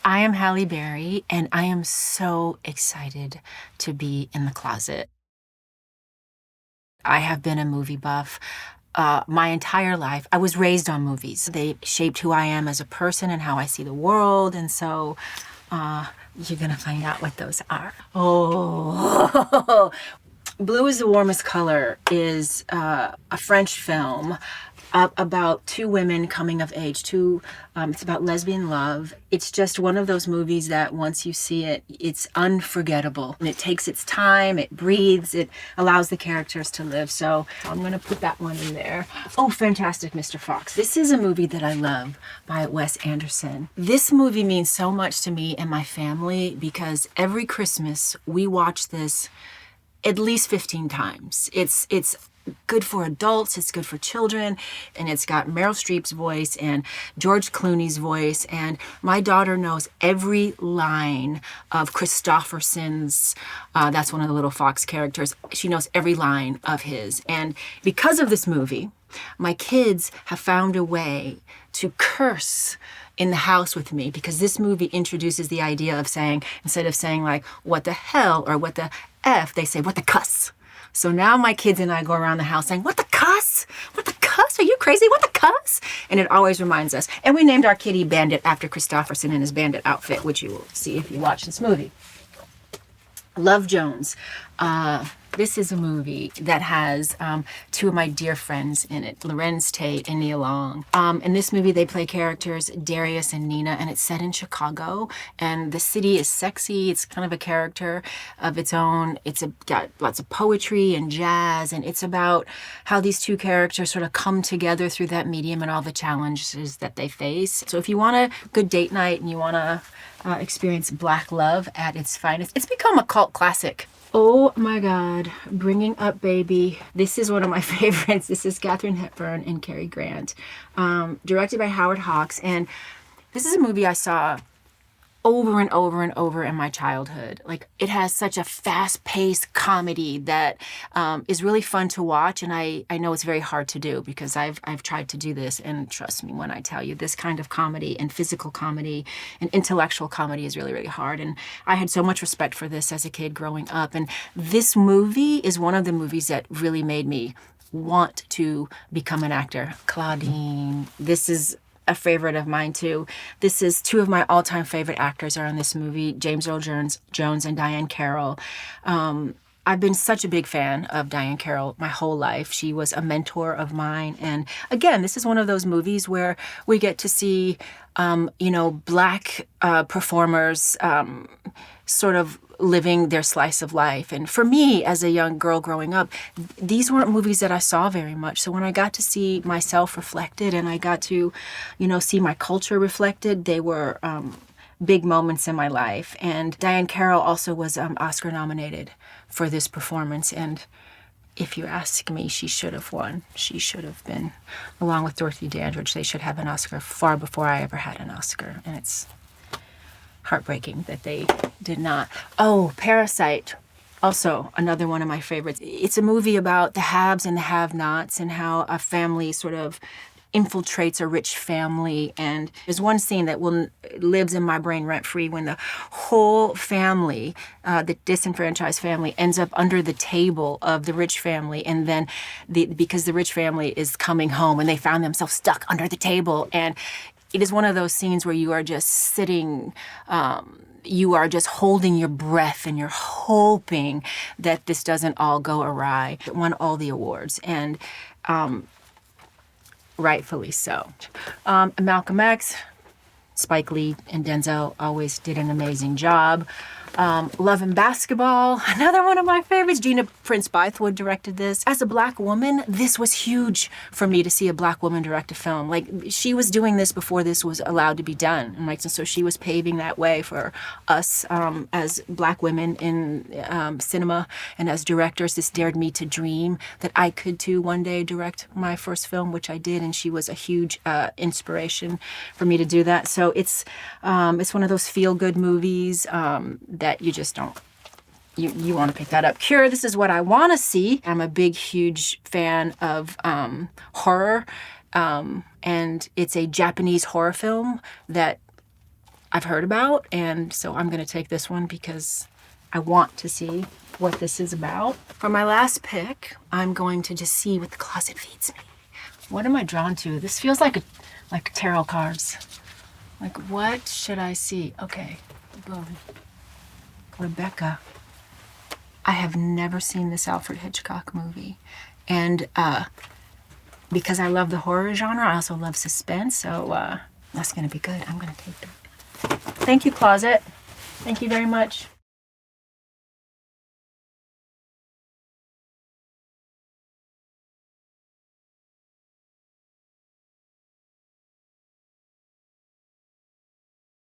I am Halle Berry, and I am so excited to be in the closet. I have been a movie buff my entire life. I was raised on movies. They shaped who I am as a person and how I see the world, and so you're gonna find out what those are. Oh, Blue is the Warmest Color is a French film about two women coming of age. It's about lesbian love. It's just one of those movies that once you see it, it's unforgettable. And it takes its time, it breathes, it allows the characters to live. So I'm gonna put that one in there. Oh, Fantastic Mr. Fox. This is a movie that I love by Wes Anderson. This movie means so much to me and my family because every Christmas we watch this at least 15 times. It's good for adults, it's good for children, and it's got Meryl Streep's voice and George Clooney's voice, and my daughter knows every line of Christopherson's, that's one of the little fox characters. She knows every line of his, and because of this movie, my kids have found a way to curse in the house with me because this movie introduces the idea of saying, instead of saying like, what the hell or what the F, they say, what the cuss. So now my kids and I go around the house saying, what the cuss? What the cuss? Are you crazy? What the cuss? And it always reminds us. And we named our kitty Bandit after Christopherson in his bandit outfit, which you will see if you watch this movie. Love Jones. This is a movie that has two of my dear friends in it, Lorenz Tate and Nia Long. In this movie, they play characters Darius and Nina, and it's set in Chicago. And the city is sexy. It's kind of a character of its own. It's got lots of poetry and jazz, and it's about how these two characters sort of come together through that medium and all the challenges that they face. So if you want a good date night and you want to experience Black love at its finest, it's become a cult classic. Oh my God, Bringing Up Baby. This is one of my favorites. This is Katharine Hepburn and Cary Grant, directed by Howard Hawks. And this is a movie I saw over and over and over in my childhood. Like, it has such a fast-paced comedy that is really fun to watch, and I know it's very hard to do because I've tried to do this, and trust me when I tell you, this kind of comedy and physical comedy and intellectual comedy is really, really hard, and I had so much respect for this as a kid growing up, and this movie is one of the movies that really made me want to become an actor. Claudine. This is a favorite of mine too. This is two of my all-time favorite actors are in this movie, James Earl Jones and Diahann Carroll. I've been such a big fan of Diahann Carroll my whole life. She was a mentor of mine. And again, this is one of those movies where we get to see, Black performers sort of living their slice of life. And for me, as a young girl growing up, these weren't movies that I saw very much. So when I got to see myself reflected and I got to, see my culture reflected, they were big moments in my life. And Diahann Carroll also was Oscar nominated for this performance. And if you ask me, she should have won. She should have been, along with Dorothy Dandridge, they should have an Oscar far before I ever had an Oscar. And it's heartbreaking that they did not. Oh, Parasite, also another one of my favorites. It's a movie about the haves and the have-nots and how a family sort of infiltrates a rich family. And there's one scene that lives in my brain rent-free when the whole family, the disenfranchised family, ends up under the table of the rich family. And then because the rich family is coming home and they found themselves stuck under the table. And it is one of those scenes where you are just sitting, you are just holding your breath and you're hoping that this doesn't all go awry. It won all the awards, and rightfully so. Malcolm X, Spike Lee and Denzel always did an amazing job. Love and Basketball, another one of my favorites. Gina Prince-Bythewood directed this. As a Black woman, this was huge for me to see a Black woman direct a film. Like, she was doing this before this was allowed to be done. And so she was paving that way for us as Black women in cinema and as directors. This dared me to dream that I could too one day direct my first film, which I did, and she was a huge inspiration for me to do that. So it's one of those feel-good movies that you just don't, you want to pick that up. Cure, this is what I want to see. I'm a big, huge fan of horror, and it's a Japanese horror film that I've heard about, and so I'm gonna take this one because I want to see what this is about. For my last pick, I'm going to just see what the closet feeds me. What am I drawn to? This feels like tarot cards. Like, what should I see? Okay, boom. Rebecca. I have never seen this Alfred Hitchcock movie. And because I love the horror genre, I also love suspense, so that's gonna be good. I'm gonna take that. Thank you, closet. Thank you very much.